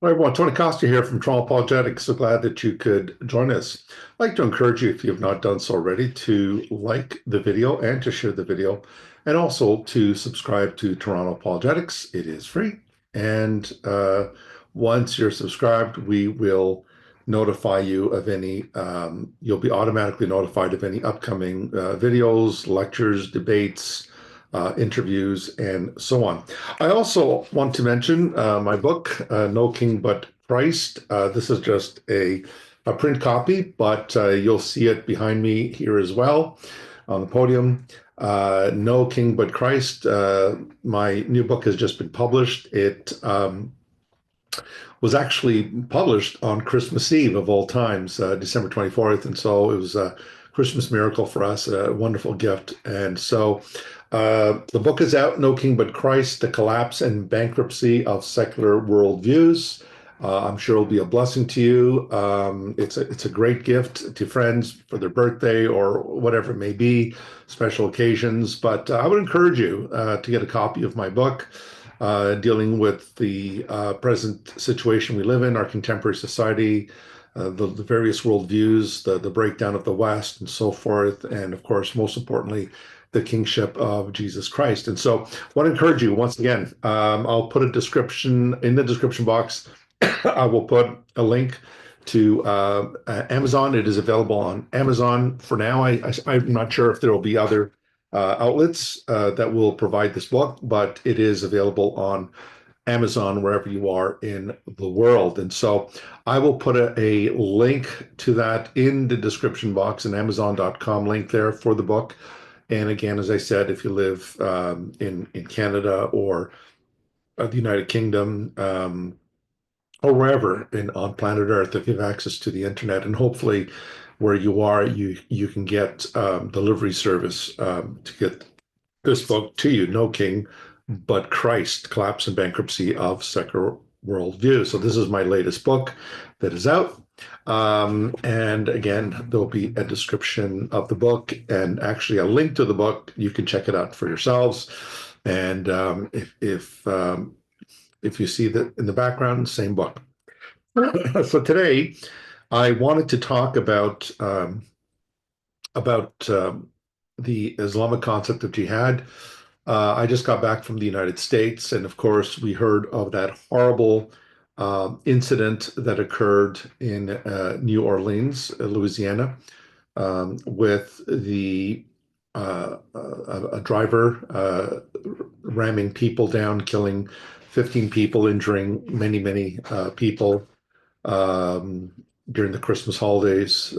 Hi everyone, Tony Costa here from Toronto Apologetics. So glad that you could join us. I'd like to encourage you, if you have not done so already, to like the video and to share the video, and also to subscribe to Toronto Apologetics. It is free. And once you're subscribed, we will notify you of you'll be automatically notified of any upcoming videos, lectures, debates, interviews, and so on. I also want to mention my book, No King But Christ. This is just a print copy, but you'll see it behind me here as well on the podium. No King But Christ. My new book has just been published. It was actually published on Christmas Eve of all times, December 24th. And so it was a Christmas miracle for us, a wonderful gift. And so the book is out, No King But Christ, The Collapse and Bankruptcy of Secular Worldviews. I'm sure it'll be a blessing to you. It's a great gift to friends for their birthday or whatever it may be, special occasions. But I would encourage you to get a copy of my book dealing with the present situation we live in, our contemporary society, the various worldviews, the breakdown of the West, and so forth. And of course, most importantly, the kingship of Jesus Christ. And so I want to encourage you once again, I'll put a description in the description box. I will put a link to Amazon. It is available on Amazon for now. I'm not sure if there will be other outlets that will provide this book, but it is available on Amazon wherever you are in the world. And so I will put a link to that in the description box, an Amazon.com link there for the book. And again, as I said, if you live in Canada or the United Kingdom, or wherever on planet Earth, if you have access to the internet, and hopefully where you are, you can get delivery service to get this book to you, No King But Christ, Collapse and Bankruptcy of Secular Worldview. So this is my latest book that is out. And again, there'll be a description of the book and actually a link to the book. You can check it out for yourselves. And if you see that in the background, same book. So today, I wanted to talk about the Islamic concept of jihad. I just got back from the United States, and of course, we heard of that horrible incident that occurred in New Orleans, Louisiana, with a driver ramming people down, killing 15 people, injuring many people during the Christmas holidays.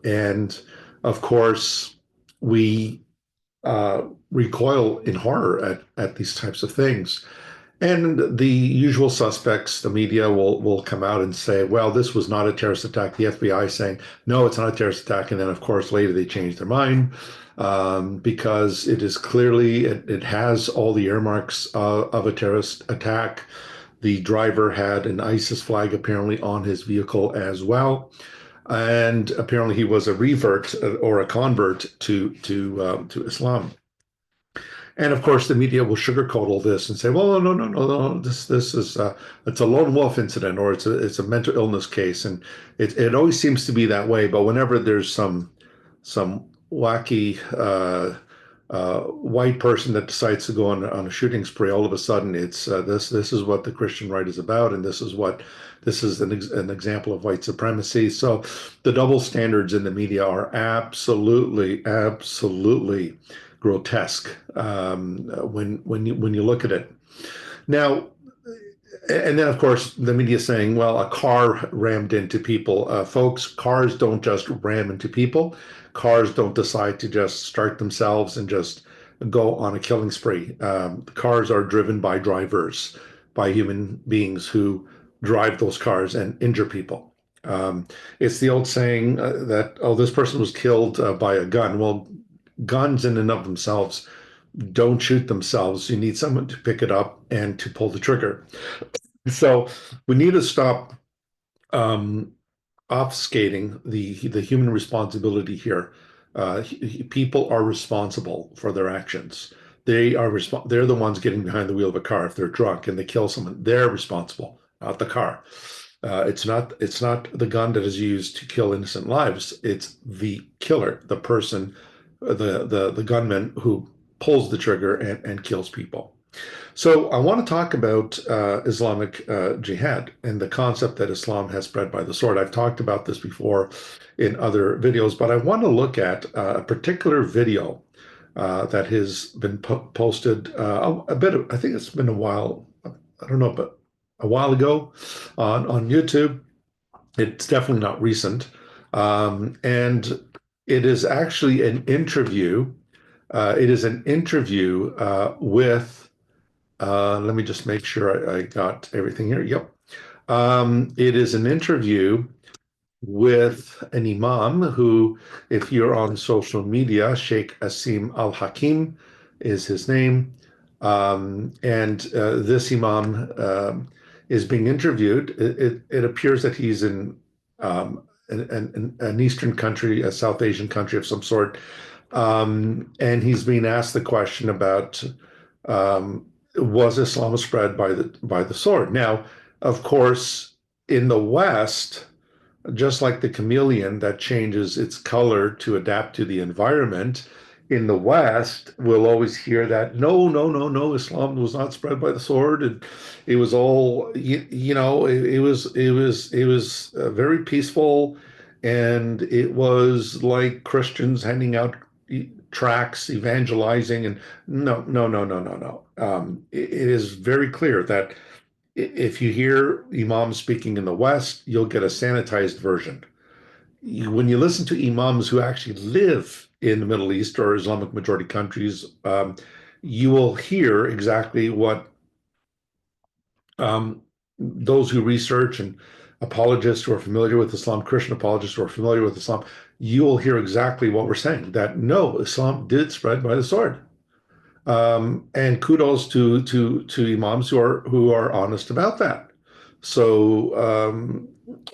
And of course, we recoil in horror at these types of things. And the usual suspects, the media will come out and say, well, this was not a terrorist attack. The FBI saying, no, it's not a terrorist attack. And then, of course, later they change their mind because it is clearly, it has all the earmarks of a terrorist attack. The driver had an ISIS flag apparently on his vehicle as well. And apparently he was a revert or a convert to Islam. And of course, the media will sugarcoat all this and say, "Well, no. This is it's a lone wolf incident, or it's a mental illness case." And it always seems to be that way. But whenever there's some wacky white person that decides to go on a shooting spree, all of a sudden it's this is what the Christian right is about, and this is an example of white supremacy. So the double standards in the media are absolutely grotesque when you look at it. Now, and then of course the media is saying, well, a car rammed into people. Folks, cars don't just ram into people. Cars don't decide to just start themselves and just go on a killing spree. Cars are driven by drivers, by human beings who drive those cars and injure people. It's the old saying that, oh, this person was killed by a gun. Well, guns in and of themselves don't shoot themselves. You need someone to pick it up and to pull the trigger. So we need to stop um, obfuscating the human responsibility here. People are responsible for their actions. They're the ones getting behind the wheel of a car if they're drunk and they kill someone. They're responsible. not the car. It's not the gun that is used to kill innocent lives. It's the killer, the person, the gunman who pulls the trigger and kills people. So I want to talk about Islamic jihad and the concept that Islam has spread by the sword. I've talked about this before in other videos, but I want to look at a particular video that has been posted I think it's been a while. I don't know, but a while ago on YouTube. It's definitely not recent. And it is actually an interview. It is an interview with, let me just make sure I got everything here. Yep. It is an interview with an imam who, if you're on social media, Sheikh Aseem al-Hakeem is his name. And this imam is being interviewed. It appears that he's in an Eastern country, a South Asian country of some sort. And he's being asked the question about was Islam spread by the sword? Now, of course, in the West, just like the chameleon that changes its color to adapt to the environment, in the West, we'll always hear that no, no, no, no, Islam was not spread by the sword, and it was all it was very peaceful, and it was like Christians handing out tracts, evangelizing, and no, no, no, no, no, no. It is very clear that if you hear imams speaking in the West, you'll get a sanitized version. When you listen to imams who actually live in the Middle East or Islamic majority countries, you will hear exactly what those who research and apologists who are familiar with Islam, Christian apologists who are familiar with Islam, you will hear exactly what we're saying, that no, Islam did spread by the sword. And kudos to imams who are honest about that. So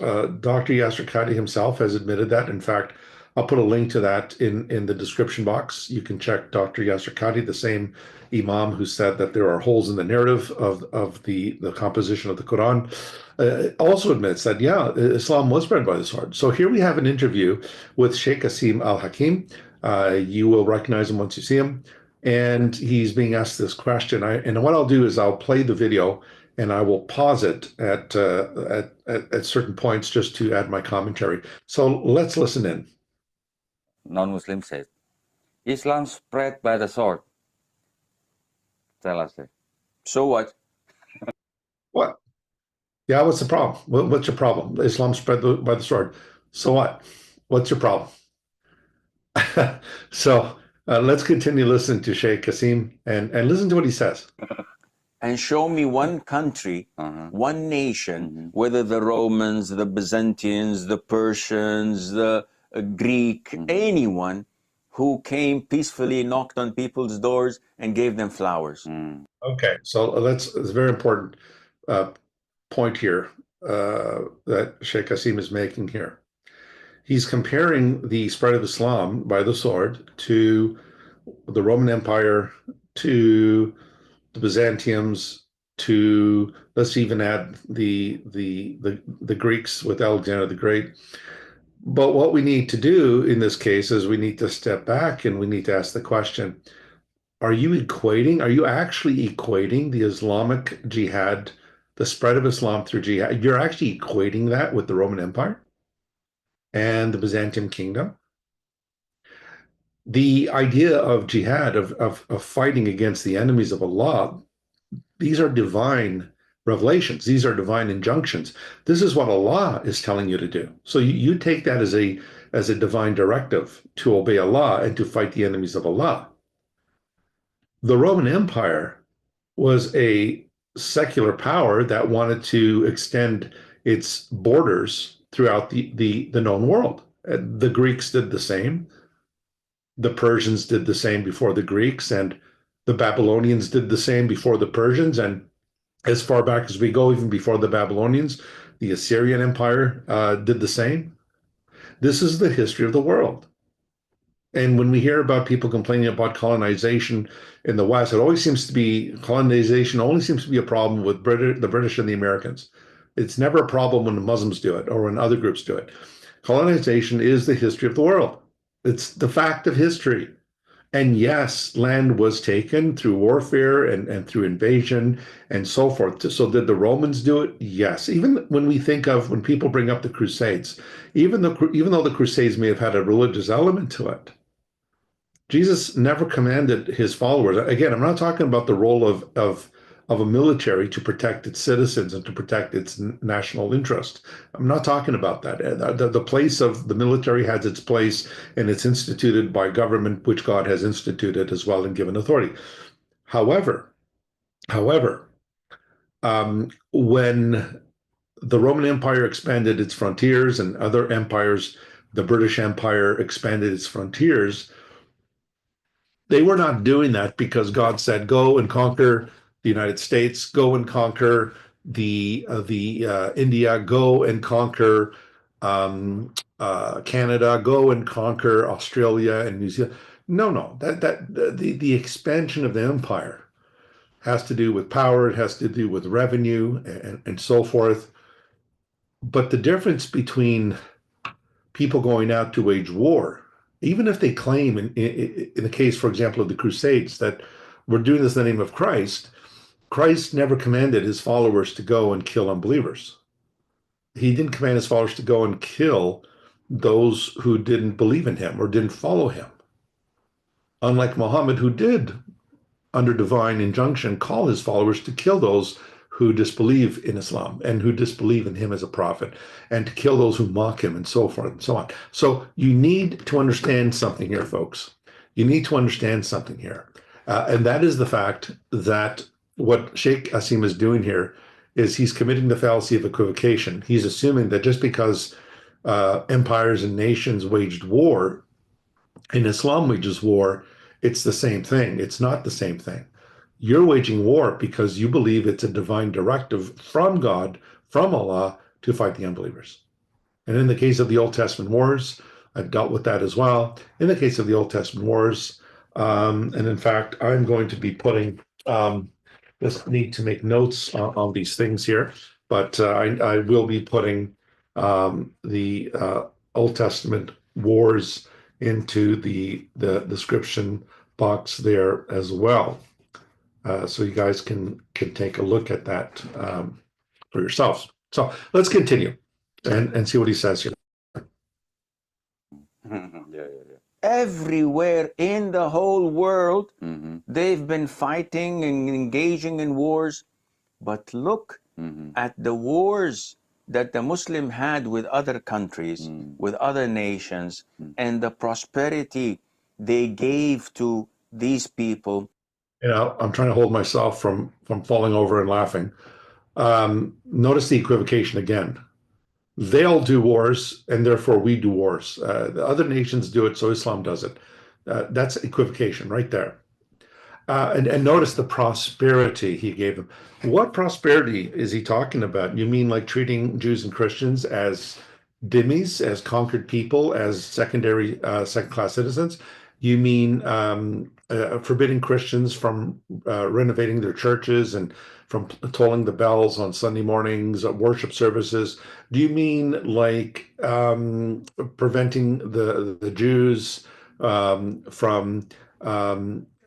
Dr. Yasser Qadhi himself has admitted that. In fact, I'll put a link to that in the description box. You can check Dr. Yasser Qadhi, the same imam who said that there are holes in the narrative of the composition of the Quran. Also admits that, yeah, Islam was spread by the sword. So here we have an interview with Sheikh Aseem al-Hakeem. You will recognize him once you see him. And he's being asked this question. And what I'll do is I'll play the video and I will pause it at certain points just to add my commentary. So let's listen in. Non-Muslim says, Islam spread by the sword. Tell us it. So what? What? Yeah, what's the problem? What's your problem? Islam spread by the sword. So what? What's your problem? So let's continue listening to Sheikh Aseem and listen to what he says. And show me one country, one nation, whether the Romans, the Byzantines, the Persians, the Greek, anyone who came peacefully, knocked on people's doors and gave them flowers. Okay, so it's a very important point here that Sheikh Aseem is making here. He's comparing the spread of Islam by the sword to the Roman Empire, to the Byzantiums, to let's even add the Greeks with Alexander the Great. But what we need to do in this case is we need to step back and we need to ask the question, are you actually equating the Islamic jihad, the spread of Islam through jihad? You're actually equating that with the Roman Empire and the Byzantine kingdom? The idea of jihad, of fighting against the enemies of Allah, these are divine revelations. These are divine injunctions. This is what Allah is telling you to do. So you take that as a divine directive to obey Allah and to fight the enemies of Allah. The Roman Empire was a secular power that wanted to extend its borders throughout the known world. The Greeks did the same. The Persians did the same before the Greeks, and the Babylonians did the same before the Persians. And as far back as we go, even before the Babylonians, the Assyrian Empire did the same. This is the history of the world. And when we hear about people complaining about colonization in the West, colonization only seems to be a problem with the British and the Americans. It's never a problem when the Muslims do it or when other groups do it. Colonization is the history of the world. It's the fact of history. And yes, land was taken through warfare and through invasion and so forth. So did the Romans do it? Yes. Even when we think of when people bring up the Crusades, even though the Crusades may have had a religious element to it, Jesus never commanded his followers. Again, I'm not talking about the role of a military to protect its citizens and to protect its national interest. I'm not talking about that. The place of the military has its place, and it's instituted by government, which God has instituted as well and given authority. However, when the Roman Empire expanded its frontiers and other empires, the British Empire expanded its frontiers, they were not doing that because God said, "Go and conquer the United States, go and conquer the India, go and conquer Canada, go and conquer Australia and New Zealand." No. The expansion of the empire has to do with power. It has to do with revenue and so forth. But the difference between people going out to wage war, even if they claim in the case, for example, of the Crusades, that we're doing this in the name of Christ, Christ never commanded his followers to go and kill unbelievers. He didn't command his followers to go and kill those who didn't believe in him or didn't follow him. Unlike Muhammad, who did, under divine injunction, call his followers to kill those who disbelieve in Islam and who disbelieve in him as a prophet, and to kill those who mock him and so forth and so on. So you need to understand something here, folks. You need to understand something here. And that is the fact that what Sheikh Aseem is doing here is he's committing the fallacy of equivocation. He's assuming that just because empires and nations waged war, and Islam wages war, it's the same thing. It's not the same thing. You're waging war because you believe it's a divine directive from God, from Allah, to fight the unbelievers. And in the case of the Old Testament wars, I've dealt with that as well. In the case of the Old Testament wars, and in fact, I'm going to be putting, just need to make notes on these things here, but I will be putting the Old Testament wars into the description box there as well. So you guys can take a look at that for yourselves. So let's continue and see what he says here. Yeah. Everywhere in the whole world, they've been fighting and engaging in wars. But look at the wars that the Muslim had with other countries, with other nations, and the prosperity they gave to these people. You know, I'm trying to hold myself from falling over and laughing. Notice the equivocation again. They'll do wars, and therefore we do wars. The other nations do it, so Islam does it. That's equivocation right there. And notice the prosperity he gave them. What prosperity is he talking about? You mean like treating Jews and Christians as dhimmis, as conquered people, as second-class citizens? You mean forbidding Christians from renovating their churches and from tolling the bells on Sunday mornings, worship services? Do you mean like preventing the Jews from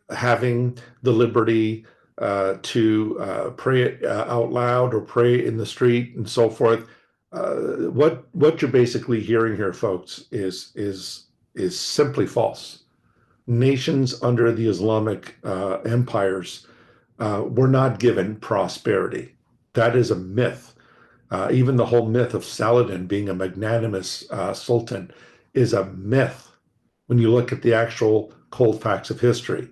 having the liberty to pray out loud or pray in the street and so forth? What you're basically hearing here, folks, is simply false. Nations under the Islamic empires were not given prosperity. That is a myth. Even the whole myth of Saladin being a magnanimous sultan is a myth when you look at the actual cold facts of history.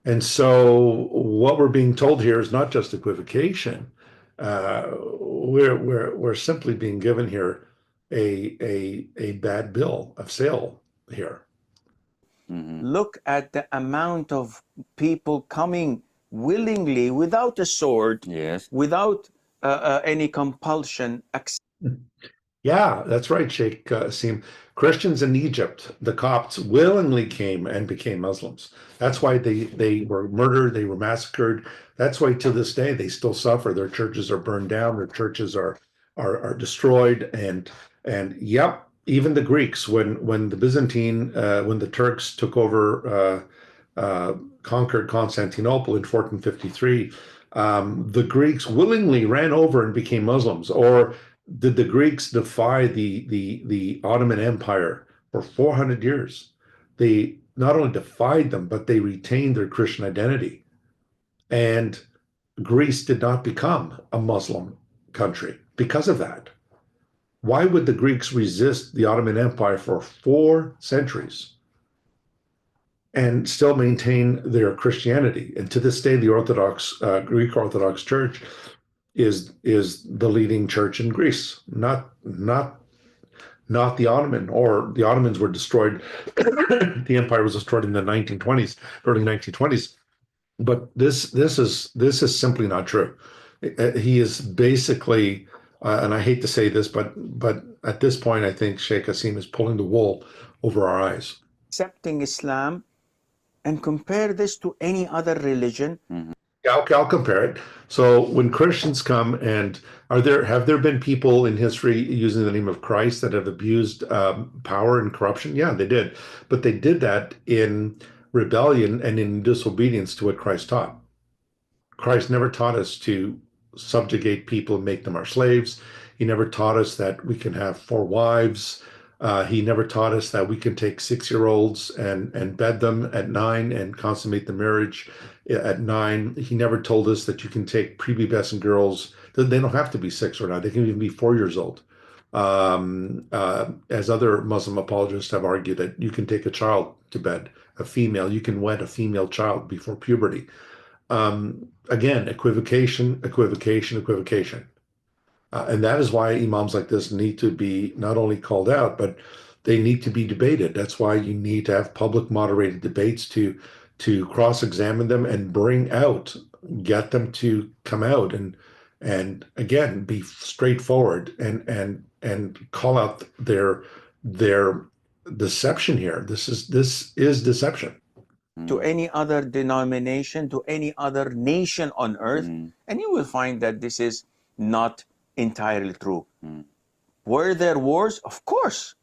And so what we're being told here is not just equivocation. We're simply being given here a bad bill of sale here. Look at the amount of people coming willingly without a sword, Yes. without any compulsion. Yeah, that's right, Sheikh Aseem. Christians in Egypt, the Copts, willingly came and became Muslims. That's why they were murdered, they were massacred. That's why to this day they still suffer. Their churches are burned down, their churches are destroyed, and yep, even the Greeks, when the when the Turks took over, conquered Constantinople in 1453, the Greeks willingly ran over and became Muslims, or did the Greeks defy the Ottoman Empire for 400 years? They not only defied them, but they retained their Christian identity. And Greece did not become a Muslim country because of that. Why would the Greeks resist the Ottoman Empire for 4 centuries and still maintain their Christianity? And to this day, the Orthodox Greek Orthodox Church is the leading church in Greece, not the Ottoman, or the Ottomans were destroyed. The empire was destroyed in the 1920s, early 1920s. But this is simply not true. He is basically, and I hate to say this, but at this point, I think Sheikh Aseem is pulling the wool over our eyes. Accepting Islam and compare this to any other religion. Yeah, okay, I'll compare it. So when Christians come, and have there been people in history using the name of Christ that have abused power and corruption? Yeah, they did. But they did that in rebellion and in disobedience to what Christ taught. Christ never taught us to subjugate people and make them our slaves. He never taught us that we can have 4 wives. He never taught us that we can take 6-year-olds and bed them at 9 and consummate the marriage at 9. He never told us that you can take prepubescent girls. They don't have to be 6 or 9. They can even be 4 years old. As other Muslim apologists have argued, that you can take a child to bed, a female. You can wed a female child before puberty. Again, equivocation, equivocation, equivocation. And that is why imams like this need to be not only called out, but they need to be debated. That's why you need to have public moderated debates to cross-examine them and get them to come out and again be straightforward and call out their deception here. This is deception. To any other denomination, to any other nation on earth, and you will find that this is not entirely true. Were there wars? Of course.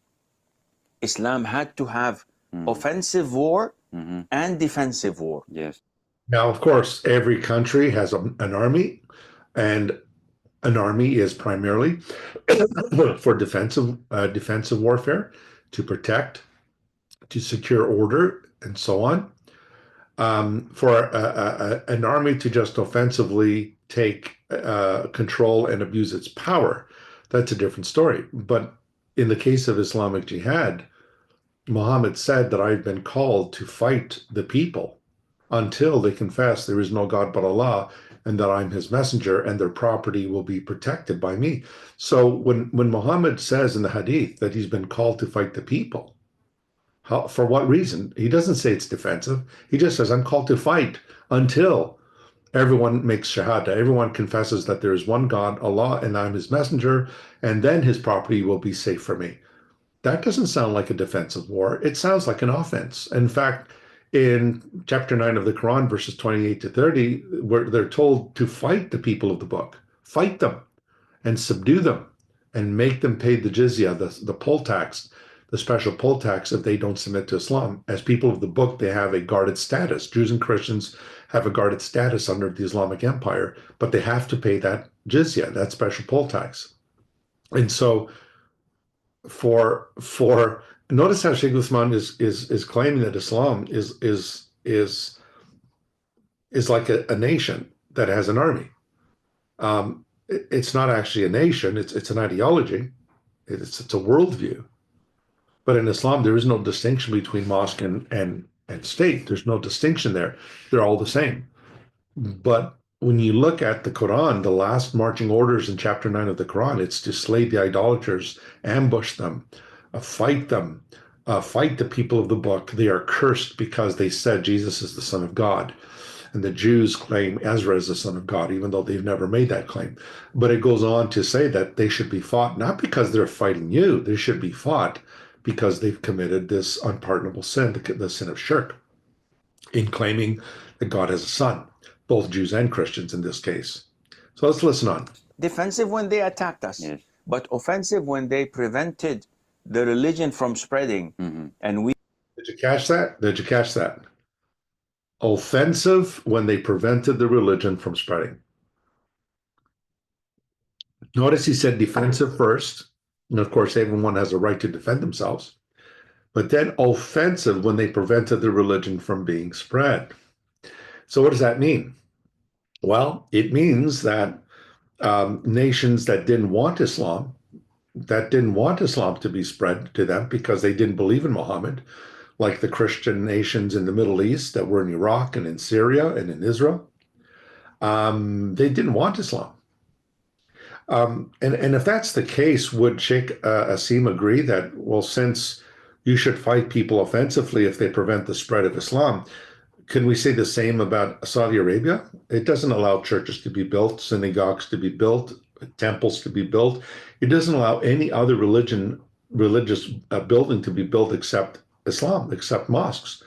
Islam had to have offensive war and defensive war. Yes. Now, of course, every country has an army, and an army is primarily for defensive warfare, to protect, to secure order, and so on. For an army to just offensively take control and abuse its power, that's a different story. But in the case of Islamic Jihad, Muhammad said that I've been called to fight the people until they confess there is no God but Allah, and that I'm his messenger, and their property will be protected by me. So when Muhammad says in the hadith that he's been called to fight the people, for what reason? He doesn't say it's defensive. He just says, I'm called to fight until everyone makes shahada. Everyone confesses that there is one God, Allah, and I'm his messenger, and then his property will be safe for me. That doesn't sound like a defensive war. It sounds like an offense. In fact, in chapter 9 of the Quran, verses 28 to 30, where they're told to fight the people of the book, fight them and subdue them and make them pay the jizya, the poll tax, the special poll tax, if they don't submit to Islam. As people of the book, they have a guarded status. Jews and Christians have a guarded status under the Islamic Empire, but they have to pay that jizya, that special poll tax. And so for notice how Sheikh Usman is claiming that Islam is like a nation that has an army. It's not actually a nation, it's an ideology, it's a worldview. But in Islam, there is no distinction between mosque and state. There's no distinction there. They're all the same. But when you look at the Quran, the last marching orders in chapter 9 of the Quran, it's to slay the idolaters, ambush them, fight them, fight the people of the book. They are cursed because they said Jesus is the Son of God. And the Jews claim Ezra is the son of God, even though they've never made that claim. But it goes on to say that they should be fought, not because they're fighting you, they should be fought because they've committed this unpardonable sin, the sin of shirk, in claiming that God has a son, both Jews and Christians in this case. So let's listen on. Defensive when they attacked us, Yes. but offensive when they prevented the religion from spreading. And we Did you catch that? Did you catch that? Offensive when they prevented the religion from spreading. Notice he said defensive first. And of course, everyone has a right to defend themselves. But then offensive when they prevented the religion from being spread. So what does that mean? Well, it means that nations that didn't want Islam, to be spread to them because they didn't believe in Muhammad, like the Christian nations in the Middle East that were in Iraq and in Syria and in Israel, they didn't want Islam. And if that's the case, would Sheikh Aseem agree that, well, since you should fight people offensively if they prevent the spread of Islam, can we say the same about Saudi Arabia? It doesn't allow churches to be built, synagogues to be built, temples to be built. It doesn't allow any other religious building to be built except Islam, except mosques.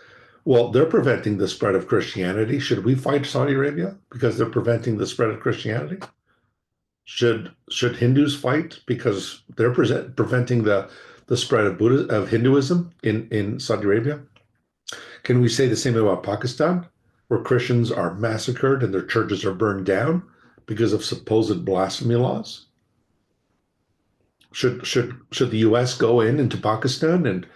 Well, they're preventing the spread of Christianity. Should we fight Saudi Arabia because they're preventing the spread of Christianity? Should Hindus fight because they're preventing the spread of Hinduism in Saudi Arabia? Can we say the same about Pakistan, where Christians are massacred and their churches are burned down because of supposed blasphemy laws? Should the U.S. go into Pakistan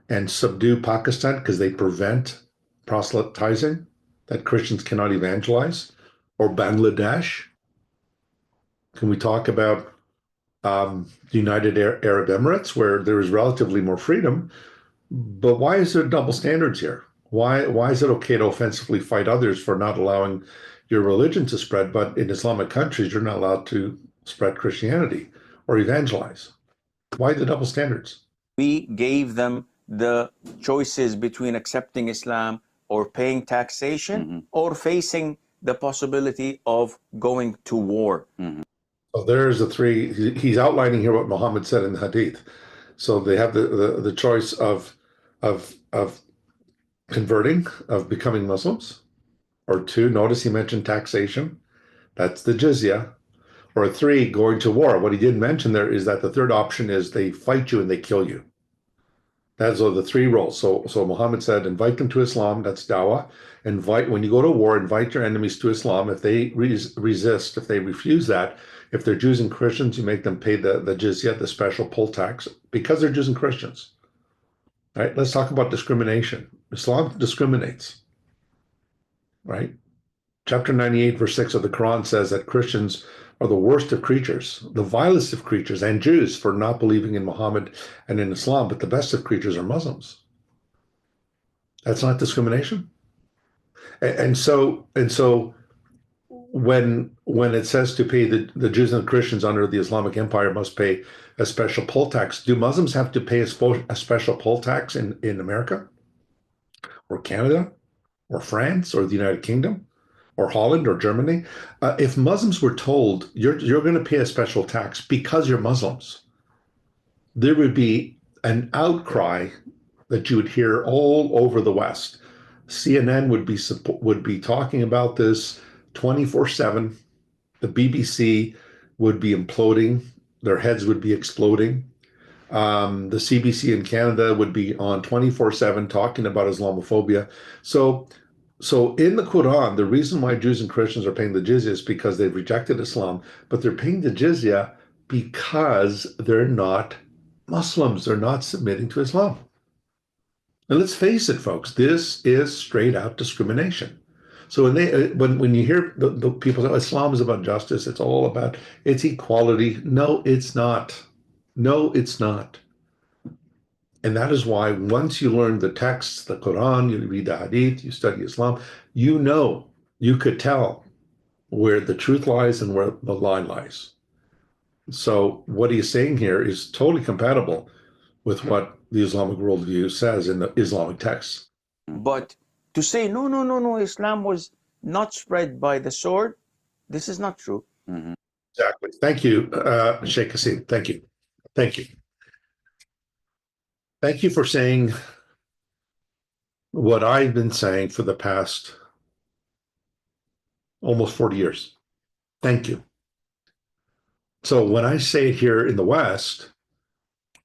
and subdue Pakistan because they prevent proselytizing, that Christians cannot evangelize? Or Bangladesh? Can we talk about the United Arab Emirates, where there is relatively more freedom? But why is there double standards here? Why is it okay to offensively fight others for not allowing your religion to spread, but in Islamic countries, you're not allowed to spread Christianity or evangelize? Why the double standards? we gave them the choices between accepting Islam or paying taxation or facing the possibility of going to war. So there's the three. He's outlining here what Muhammad said in the Hadith. So they have the choice of converting, of becoming Muslims, or two, notice he mentioned taxation, that's the jizya, or three, going to war. What he didn't mention there is that the third option is they fight you and they kill you. Those are the three roles. So Muhammad said, invite them to Islam, that's dawah. When you go to war, invite your enemies to Islam. If they resist, if they refuse that, if they're Jews and Christians, you make them pay the jizya, the special poll tax, because they're Jews and Christians. Right? Let's talk about discrimination. Islam discriminates, right? Chapter 98, verse 6 of the Quran says that Christians are the worst of creatures, the vilest of creatures, and Jews for not believing in Muhammad and in Islam, but the best of creatures are Muslims. That's not discrimination. And so when it says to pay the Jews and the Christians under the Islamic Empire must pay a special poll tax, do Muslims have to pay a special poll tax in America or Canada or France or the United Kingdom or Holland or Germany? If Muslims were told you're going to pay a special tax because you're Muslims, there would be an outcry that you would hear all over the West. CNN would be talking about this 24/7. The BBC would be imploding. Their heads would be exploding. The CBC in Canada would be on 24/7 talking about Islamophobia. So in the Quran, the reason why Jews and Christians are paying the jizya is because they've rejected Islam, but they're paying the jizya because they're not Muslims. They're not submitting to Islam. And let's face it, folks, this is straight out discrimination. So when you hear the people say Islam is about justice, it's equality. No, it's not. No, it's not. And that is why once you learn the texts, the Quran, you read the Hadith, you study Islam, you could tell where the truth lies and where the lie lies. So what he's saying here is totally compatible with what the Islamic worldview says in the Islamic texts. But to say, no, Islam was not spread by the sword, this is not true. Exactly. Thank you, Sheikh Aseem. Thank you. Thank you. Thank you for saying what I've been saying for the past almost 40 years. Thank you. So when I say it here in the West,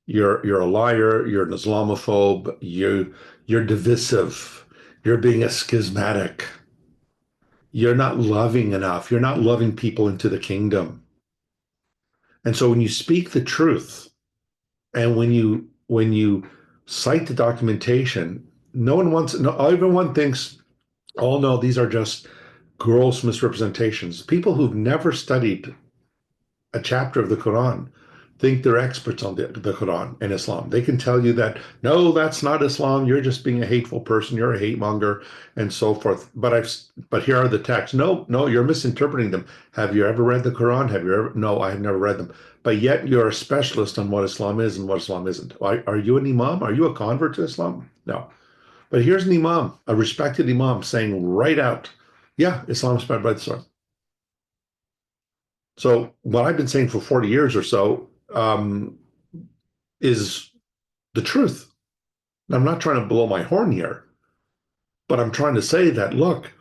you're a liar, you're an Islamophobe, you're divisive, you're being a schismatic, you're not loving enough, you're not loving people into the kingdom. And so when you speak the truth and when you cite the documentation, everyone thinks, oh no, these are just gross misrepresentations. People who've never studied a chapter of the Quran think they're experts on the Quran and Islam. They can tell you that, no, that's not Islam. You're just being a hateful person. You're a hate monger and so forth. But here are the texts. No, you're misinterpreting them. Have you ever read the Quran? No, I have never read them. But yet you're a specialist on what Islam is and what Islam isn't. Are you an imam? Are you a convert to Islam? No. But here's an imam, a respected imam, saying right out, yeah, Islam is spread by the sword. So what I've been saying for 40 years or so is the truth. And I'm not trying to blow my horn here, but I'm trying to say that, look,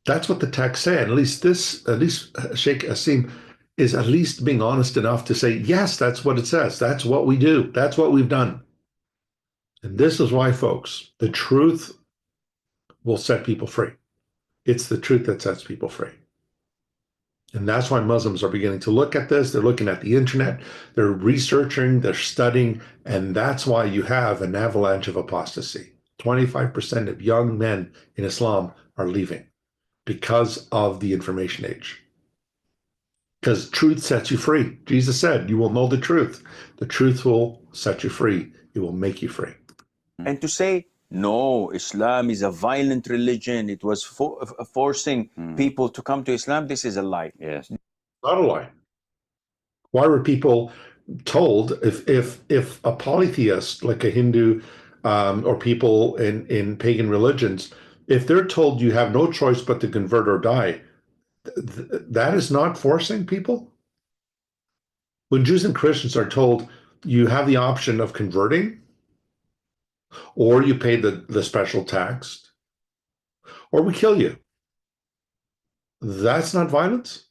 that's what the text said. At least Sheikh Aseem is at least being honest enough to say, yes, that's what it says. That's what we do. That's what we've done. And this is why, folks, the truth will set people free. It's the truth that sets people free. And that's why Muslims are beginning to look at this. They're looking at the internet, they're researching, they're studying, and that's why you have an avalanche of apostasy. 25% of young men in Islam are leaving because of the information age. Because truth sets you free. Jesus said, you will know the truth. The truth will set you free. It will make you free. And to say, no, Islam is a violent religion, it was forcing people to come to Islam, this is a lie. Yes. Not a lie. Why were people told, if a polytheist like a Hindu or people in pagan religions, if they're told you have no choice but to convert or die, that is not forcing people? When Jews and Christians are told you have the option of converting, or you pay the special tax, or we kill you, that's not violence?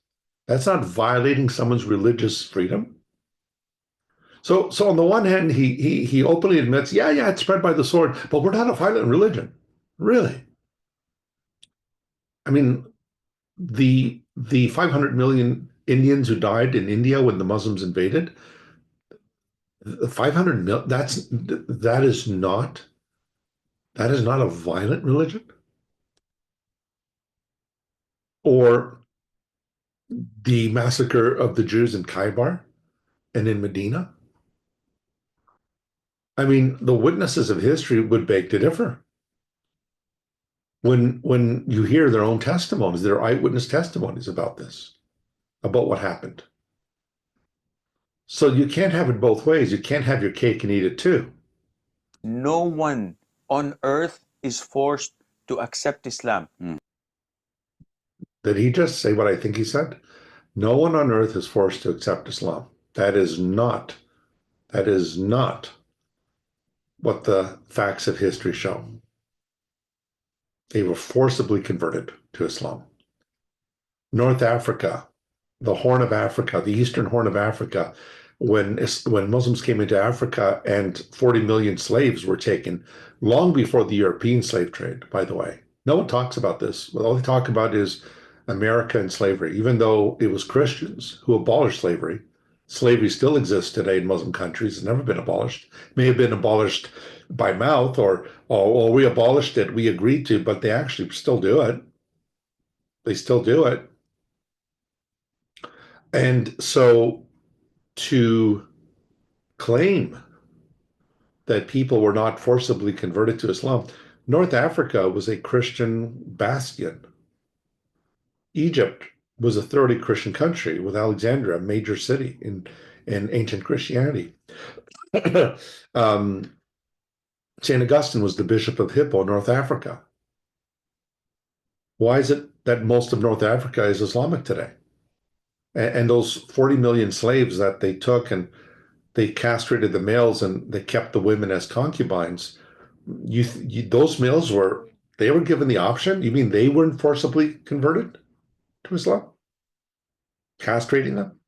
That's not violating someone's religious freedom? So on the one hand, he openly admits, yeah, it's spread by the sword, but we're not a violent religion. Really? I mean, the 500 million Indians who died in India when the Muslims invaded, 500 million, that is not a violent religion? Or the massacre of the Jews in Khaybar and in Medina? I mean, the witnesses of history would beg to differ. When you hear their own testimonies, their eyewitness testimonies about this, about what happened. So you can't have it both ways. You can't have your cake and eat it too. No one on earth is forced to accept Islam. Did he just say what I think he said? No one on earth is forced to accept Islam. That is not what the facts of history show. They were forcibly converted to Islam. North Africa, the Horn of Africa, the Eastern Horn of Africa, when Muslims came into Africa and 40 million slaves were taken, long before the European slave trade, by the way. No one talks about this. All they talk about is America and slavery, even though it was Christians who abolished slavery. Slavery still exists today in Muslim countries. It's never been abolished. It may have been abolished by mouth or we abolished it, we agreed to, but they actually still do it. They still do it. And so to claim that people were not forcibly converted to Islam, North Africa was a Christian bastion. Egypt was a thoroughly Christian country, with Alexandria a major city in ancient Christianity. St. Augustine was the Bishop of Hippo, North Africa. Why is it that most of North Africa is Islamic today. And those 40 million slaves that they took and they castrated the males and they kept the women as concubines. Those males they were given the option? You mean they weren't forcibly converted to Islam? Castrating them?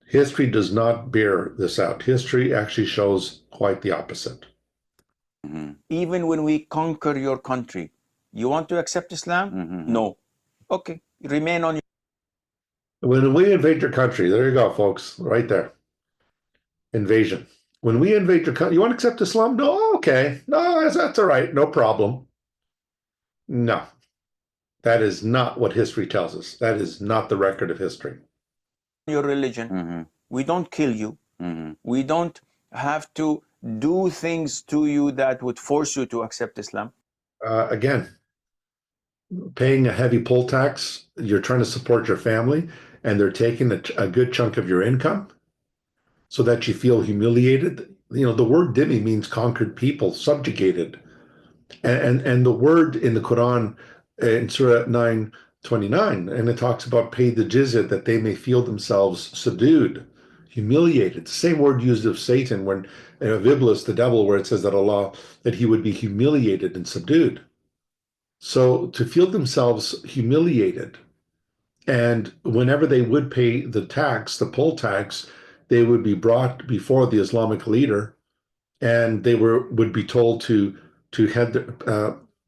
History does not bear this out. History actually shows quite the opposite. Even when we conquer your country, you want to accept Islam? No. Okay, remain on your... When we invade your country, there you go, folks, right there. Invasion. When we invade your country, you want to accept Islam? No, okay. No, that's all right. No problem. No. That is not what history tells us. That is not the record of history. Your religion. We don't kill you. We don't have to do things to you that would force you to accept Islam. Again, paying a heavy poll tax, you're trying to support your family, and they're taking a good chunk of your income so that you feel humiliated. You know, the word dhimmi means conquered people, subjugated. And the word in the Quran, in Surah 9:29, and it talks about pay the jizya that they may feel themselves subdued, humiliated. The same word used of Satan when of Iblis, the devil, where it says that Allah, that he would be humiliated and subdued. So to feel themselves humiliated, and whenever they would pay the tax, the poll tax, they would be brought before the Islamic leader, and they would be told to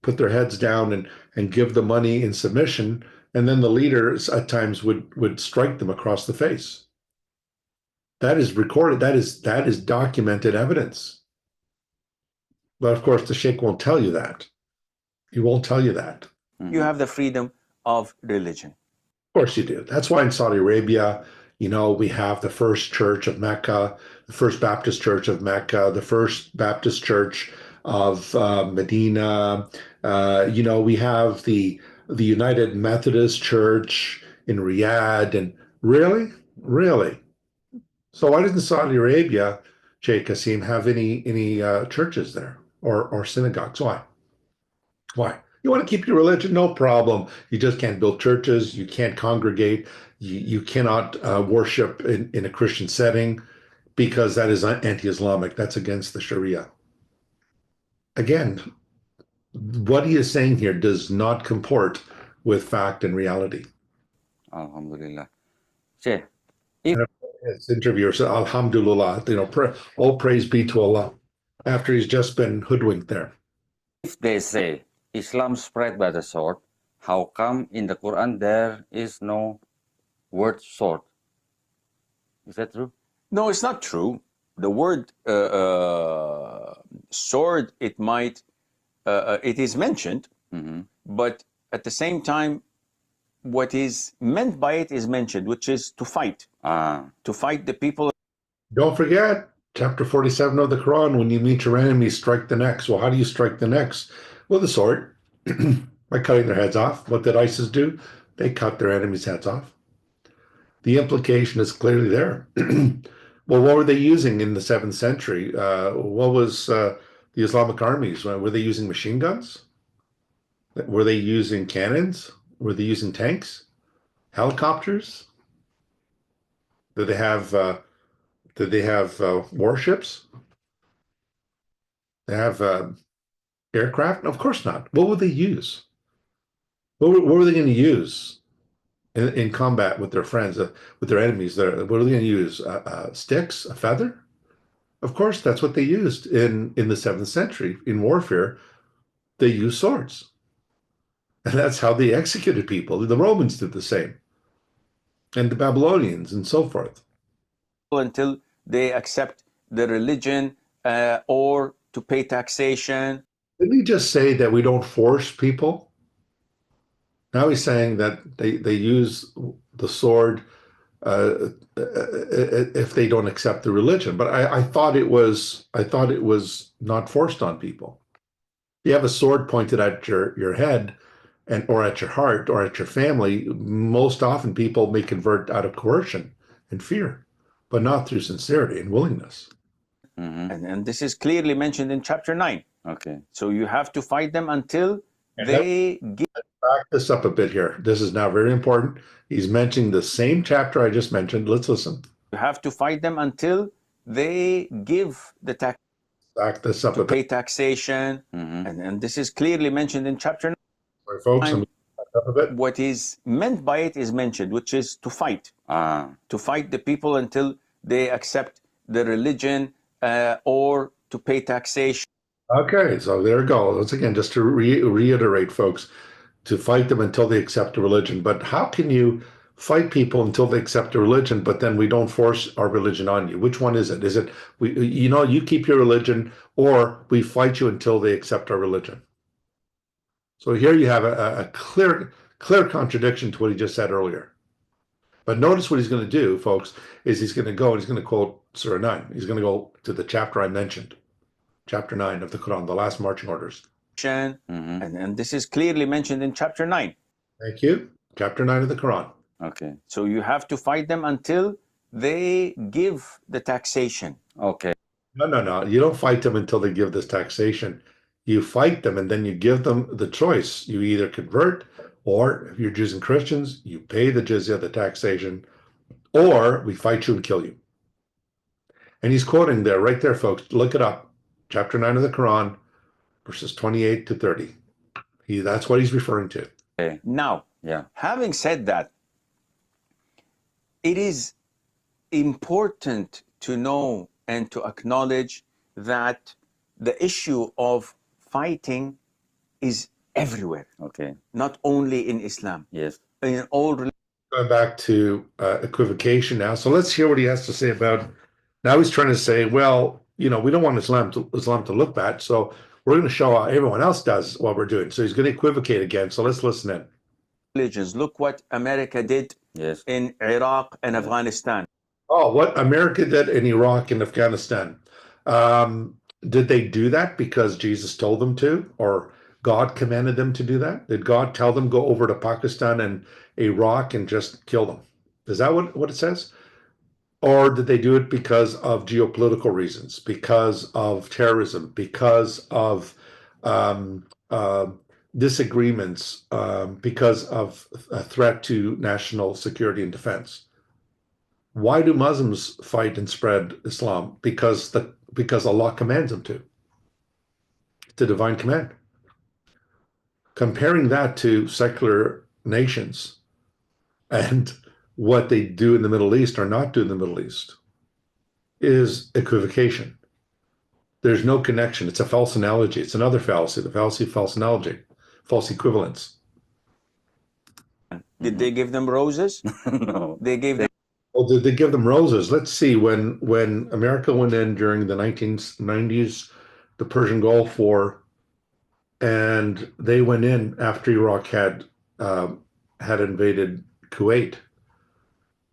put their heads down and give the money in submission, and then the leaders at times would strike them across the face. That is recorded. That is documented evidence. But of course, the Sheikh won't tell you that. He won't tell you that. You have the freedom of religion. Of course you do. That's why in Saudi Arabia, you know, we have the first church of Mecca, the first Baptist church of Mecca, the first Baptist church of Medina. You know, we have the United Methodist Church in Riyadh. And really? So why doesn't Saudi Arabia, Sheikh Aseem, have any churches there or synagogues? Why? Why? You want to keep your religion? No problem. You just can't build churches. You can't congregate. You cannot worship in a Christian setting because that is anti-Islamic. That's against the Sharia. Again, what he is saying here does not comport with fact and reality. Alhamdulillah. Sheikh, His interviewer said, Alhamdulillah, you know, all praise be to Allah, after he's just been hoodwinked there. if they say Islam spread by the sword, how come in the Quran there is no word sword? Is that true? No, it's not true. The word sword, it might, it is mentioned, but at the same time, what is meant by it is mentioned, which is to fight. To fight the people. Don't forget, chapter 47 of the Quran, when you meet your enemies, strike the necks. Well, how do you strike the necks? With a sword, by cutting their heads off. What did ISIS do? They cut their enemies' heads off. The implication is clearly there. Well, what were they using in the 7th century? What was the Islamic armies? Were they using machine guns? Were they using cannons? Were they using tanks? Helicopters? Did they have warships? They have aircraft? Of course not. What would they use? What were they going to use in combat with their friends, with their enemies? What are they going to use? Sticks? A feather? Of course, that's what they used in the 7th century. In warfare, they used swords. And that's how they executed people. The Romans did the same. And the Babylonians and so forth. Until they accept the religion or to pay taxation. Didn't he just say that we don't force people? Now he's saying that they use the sword if they don't accept the religion. But I thought it was not forced on people. If you have a sword pointed at your head or at your heart or at your family, most often people may convert out of coercion and fear, but not through sincerity and willingness. And this is clearly mentioned in chapter 9. Okay. So you have to fight them until they give. back this up a bit here. This is now very important. He's mentioning the same chapter I just mentioned. Let's listen. You have to fight them until they give the tax. Back this up to a bit. pay taxation, and this is clearly mentioned in chapter 9. Sorry, folks, I'm back up a bit. What is meant by it is mentioned, which is to fight. To fight the people until they accept the religion or to pay taxation. Okay, so there we go. Once again, just to reiterate, folks, to fight them until they accept a religion. But how can you fight people until they accept a religion, but then we don't force our religion on you? Which one is it? Is it, you keep your religion, or we fight you until they accept our religion? So here you have a clear contradiction to what he just said earlier. But notice what he's going to do, folks, is he's going to go and he's going to quote Surah 9. He's going to go to the chapter I mentioned, chapter 9 of the Quran, the last marching orders. And this is clearly mentioned in chapter 9. Thank you. Chapter 9 of the Quran. Okay. So you have to fight them until they give the taxation. Okay. No. You don't fight them until they give this taxation. You fight them and then you give them the choice. You either convert, or if you're Jews and Christians, you pay the jizya, the taxation, or we fight you and kill you. And he's quoting there, right there, folks. Look it up. Chapter 9 of the Quran, verses 28 to 30. That's what he's referring to. Okay. Now, having said that, it is important to know and to acknowledge that the issue of fighting is everywhere. Okay. Not only in Islam. Yes. In all religions. Going back to equivocation now. So let's hear what he has to say about. Now he's trying to say, well, we don't want Islam to look bad, so we're going to show how everyone else does what we're doing. So he's going to equivocate again. So let's listen in. Religions. Look what America did in Iraq and Afghanistan. Oh, what America did in Iraq and Afghanistan. Did they do that because Jesus told them to, or God commanded them to do that? Did God tell them go over to Pakistan and Iraq and just kill them? Is that what it says? Or did they do it because of geopolitical reasons, because of terrorism, because of disagreements, because of a threat to national security and defense? Why do Muslims fight and spread Islam? Because Allah commands them to. It's a divine command. Comparing that to secular nations and what they do in the Middle East or not do in the Middle East is equivocation. There's no connection. It's a false analogy. It's another fallacy, the fallacy of false analogy, false equivalence. Did they give them roses? No. They gave them. Well, did they give them roses? Let's see. When America went in during the 1990s, the Persian Gulf War, and they went in after Iraq had invaded Kuwait.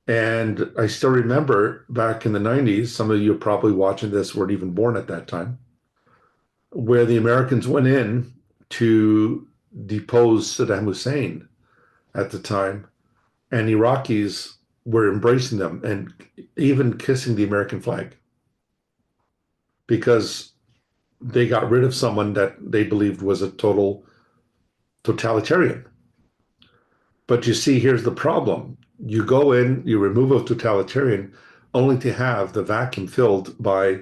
And I still remember back in the 90s, some of you are probably watching this weren't even born at that time, where the Americans went in to depose Saddam Hussein at the time, and Iraqis were embracing them and even kissing the American flag because they got rid of someone that they believed was a totalitarian. But you see, here's the problem. You go in, you remove a totalitarian only to have the vacuum filled by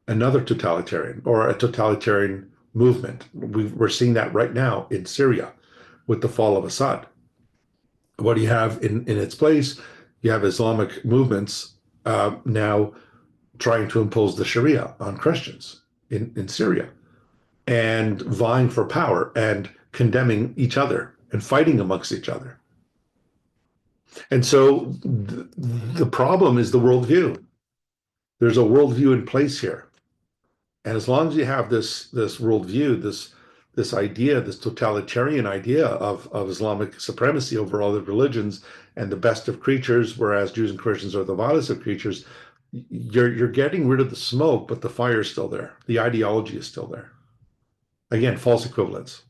another totalitarian or a totalitarian movement. We're seeing that right now in Syria with the fall of Assad. What do you have in its place? You have Islamic movements now trying to impose the Sharia on Christians in Syria and vying for power and condemning each other and fighting amongst each other. And so the problem is the worldview. There's a worldview in place here. And as long as you have this worldview, this idea, this totalitarian idea of Islamic supremacy over all the religions and the best of creatures, whereas Jews and Christians are the vilest of creatures, you're getting rid of the smoke, but the fire is still there. The ideology is still there. Again, false equivalence.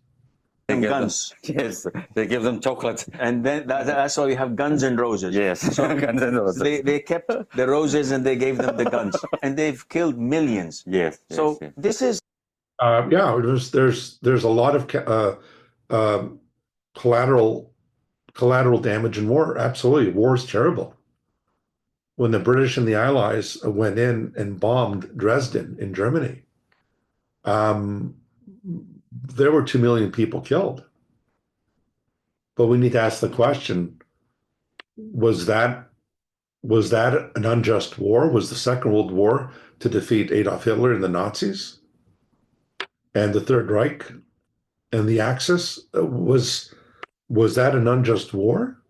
Guns. Yes, they give them chocolate. And then that's why we have guns and roses. Yes, guns and roses. They kept the roses and they gave them the guns. And they've killed millions. Yes. So this is... There's a lot of collateral damage in war. Absolutely. War is terrible. When the British and the Allies went in and bombed Dresden in Germany, there were 2 million people killed. But we need to ask the question, was that an unjust war? Was the Second World War to defeat Adolf Hitler and the Nazis and the Third Reich and the Axis? Was that an unjust war?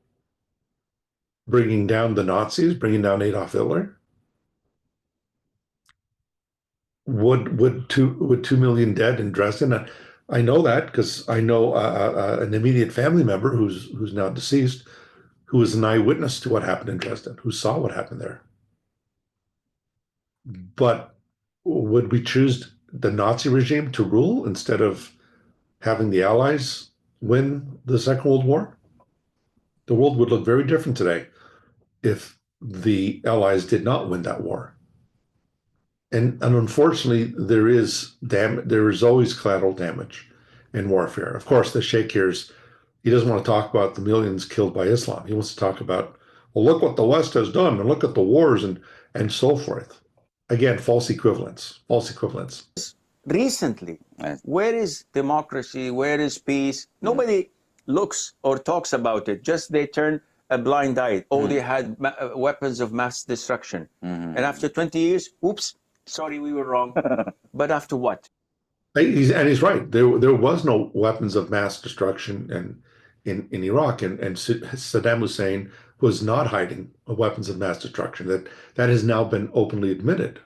Bringing down the Nazis, bringing down Adolf Hitler? Would 2 million dead in Dresden? I know that because I know an immediate family member who's now deceased, who was an eyewitness to what happened in Dresden, who saw what happened there. But would we choose the Nazi regime to rule instead of having the Allies win the Second World War? The world would look very different today if the Allies did not win that war. And unfortunately, there is always collateral damage in warfare. Of course, the Sheikh here he doesn't want to talk about the millions killed by Islam. He wants to talk about, well, look what the West has done, and look at the wars and so forth. Again, false equivalence. Recently, where is democracy? Where is peace? Nobody looks or talks about it. Just they turn a blind eye. Oh, they had weapons of mass destruction. And after 20 years, oops, sorry, we were wrong. But after what? He's right. There was no weapons of mass destruction in Iraq, and Saddam Hussein was not hiding weapons of mass destruction. That has now been openly admitted.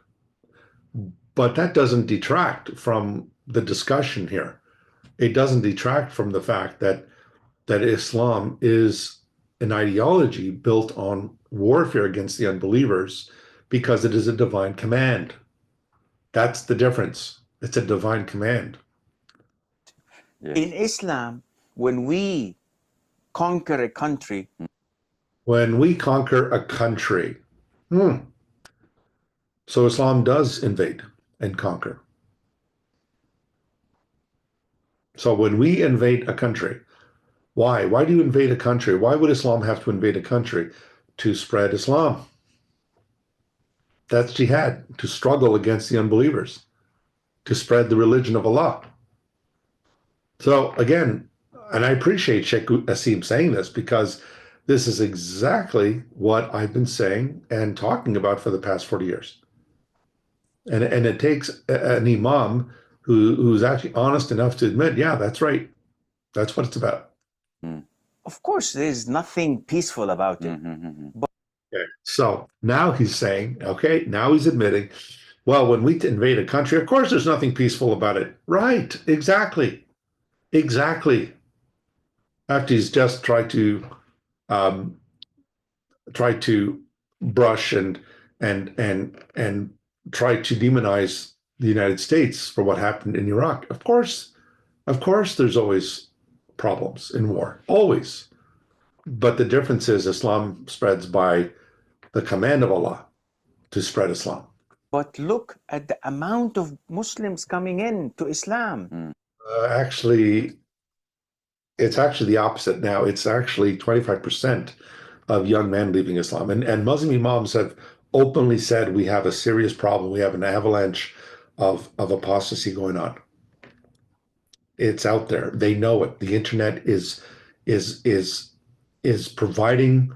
But that doesn't detract from the discussion here. It doesn't detract from the fact that Islam is an ideology built on warfare against the unbelievers because it is a divine command. That's the difference. It's a divine command. Yes. In Islam, when we conquer a country. When we conquer a country. So Islam does invade and conquer. So when we invade a country, why? Why do you invade a country? Why would Islam have to invade a country? To spread Islam. That's jihad, to struggle against the unbelievers, to spread the religion of Allah. So again, and I appreciate Sheikh Aseem saying this because this is exactly what I've been saying and talking about for the past 40 years. And it takes an imam who's actually honest enough to admit, yeah, that's right. That's what it's about. Of course, there's nothing peaceful about it. But okay. So now he's saying, okay, now he's admitting, well, when we invade a country, of course, there's nothing peaceful about it. Right. Exactly. After he's just tried to brush and try to demonize the United States for what happened in Iraq. Of course, there's always problems in war, always. But the difference is Islam spreads by the command of Allah to spread Islam. But look at the amount of Muslims coming in to Islam. Actually, it's actually the opposite now. It's actually 25% of young men leaving Islam. And Muslim Imams have openly said we have a serious problem. We have an avalanche of apostasy going on. It's out there. They know it. The internet is providing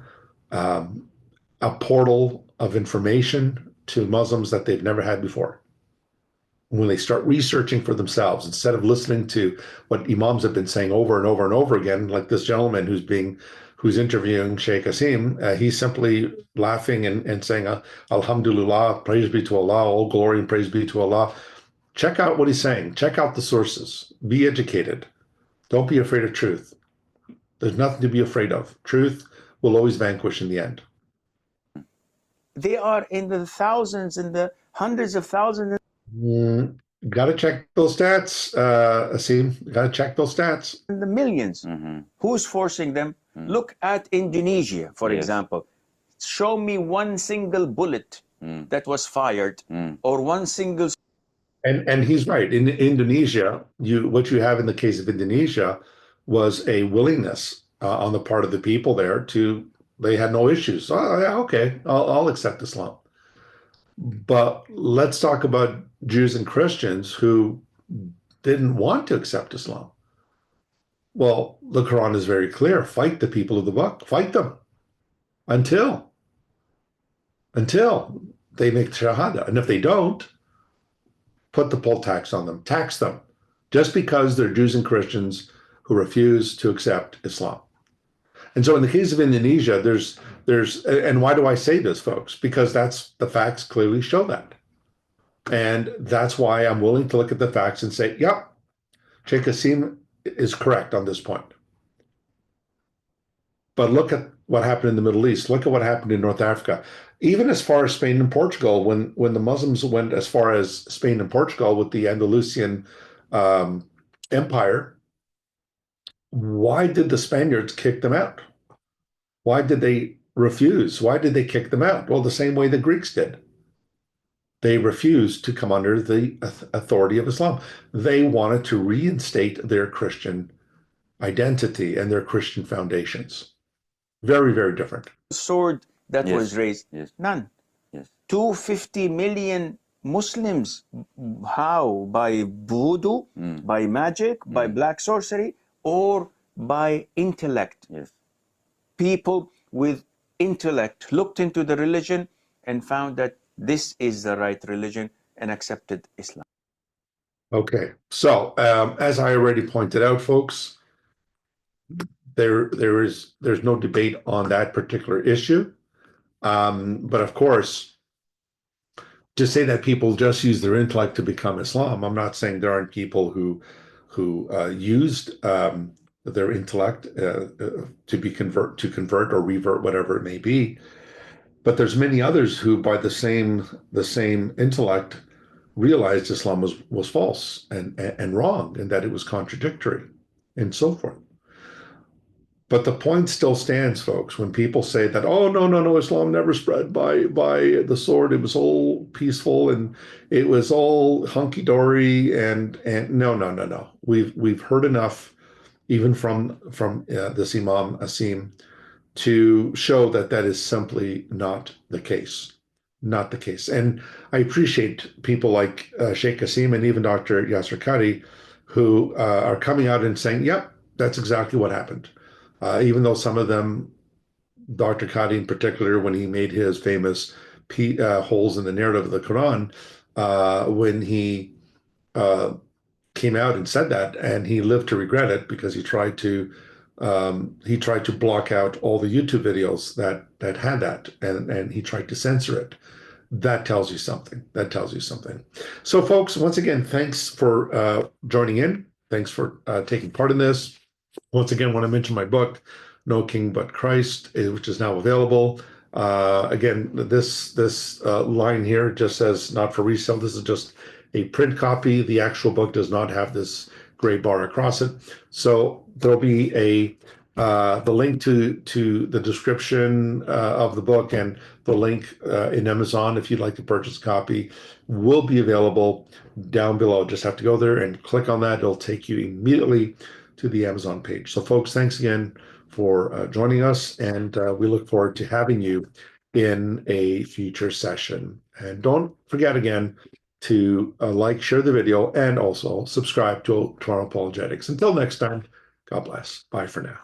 a portal of information to Muslims that they've never had before. When they start researching for themselves, instead of listening to what imams have been saying over and over and over again, like this gentleman who's interviewing Sheikh Aseem, he's simply laughing and saying, Alhamdulillah, praise be to Allah, all glory and praise be to Allah. Check out what he's saying. Check out the sources. Be educated. Don't be afraid of truth. There's nothing to be afraid of. Truth will always vanquish in the end. They are in the thousands, in the hundreds of thousands. Got to check those stats, Aseem. Got to check those stats. In the millions. Who's forcing them? Look at Indonesia, for example. Show me one single bullet that was fired or one single. And he's right. In Indonesia, what you have in the case of Indonesia was a willingness on the part of the people there they had no issues. Oh, yeah, okay, I'll accept Islam. But let's talk about Jews and Christians who didn't want to accept Islam. Well, the Quran is very clear. Fight the people of the book. Fight them until they make Shahada. And if they don't, put the poll tax on them. Tax them. Just because they're Jews and Christians who refuse to accept Islam. And so in the case of Indonesia, and why do I say this, folks? Because the facts clearly show that. And that's why I'm willing to look at the facts and say, yep, Sheikh Aseem is correct on this point. But look at what happened in the Middle East. Look at what happened in North Africa. Even as far as Spain and Portugal, when the Muslims went as far as Spain and Portugal with the Andalusian Empire, why did the Spaniards kick them out? Why did they refuse? Why did they kick them out? Well, the same way the Greeks did. They refused to come under the authority of Islam. They wanted to reinstate their Christian identity and their Christian foundations. Very, very different. Sword that Yes. was raised, Yes. none. Yes. 250 million Muslims. How? By voodoo, by magic, by black sorcery, or by intellect? Yes. People with intellect looked into the religion and found that this is the right religion and accepted Islam. Okay, so as I already pointed out, folks, there's no debate on that particular issue. But of course, to say that people just use their intellect to become Islam, I'm not saying there aren't people who used their intellect to convert or revert, whatever it may be. But there's many others who, by the same intellect, realized Islam was false and wrong, and that it was contradictory, and so forth. But the point still stands, folks, when people say that, oh, no, Islam never spread by the sword. It was all peaceful and it was all hunky-dory and no. We've heard enough, even from this Imam Aseem, to show that is simply not the case. Not the case. And I appreciate people like Sheikh Aseem and even Dr. Yasser Qadhi who are coming out and saying, yep, that's exactly what happened. Even though some of them, Dr. Qadhi in particular, when he made his famous holes in the narrative of the Quran, when he came out and said that, and he lived to regret it because he tried to block out all the YouTube videos that had that, and he tried to censor it. That tells you something. That tells you something. So, folks, once again, thanks for joining in. Thanks for taking part in this. Once again, I want to mention my book, No King But Christ, which is now available. Again, this line here just says not for resale. This is just a print copy. The actual book does not have this gray bar across it. So there'll be the link to the description of the book, and the link in Amazon if you'd like to purchase a copy will be available down below. Just have to go there and click on that. It'll take you immediately to the Amazon page. So folks, thanks again for joining us, and we look forward to having you in a future session. And don't forget again to like, share the video, and also subscribe to Toronto Apologetics. Until next time, God bless. Bye for now.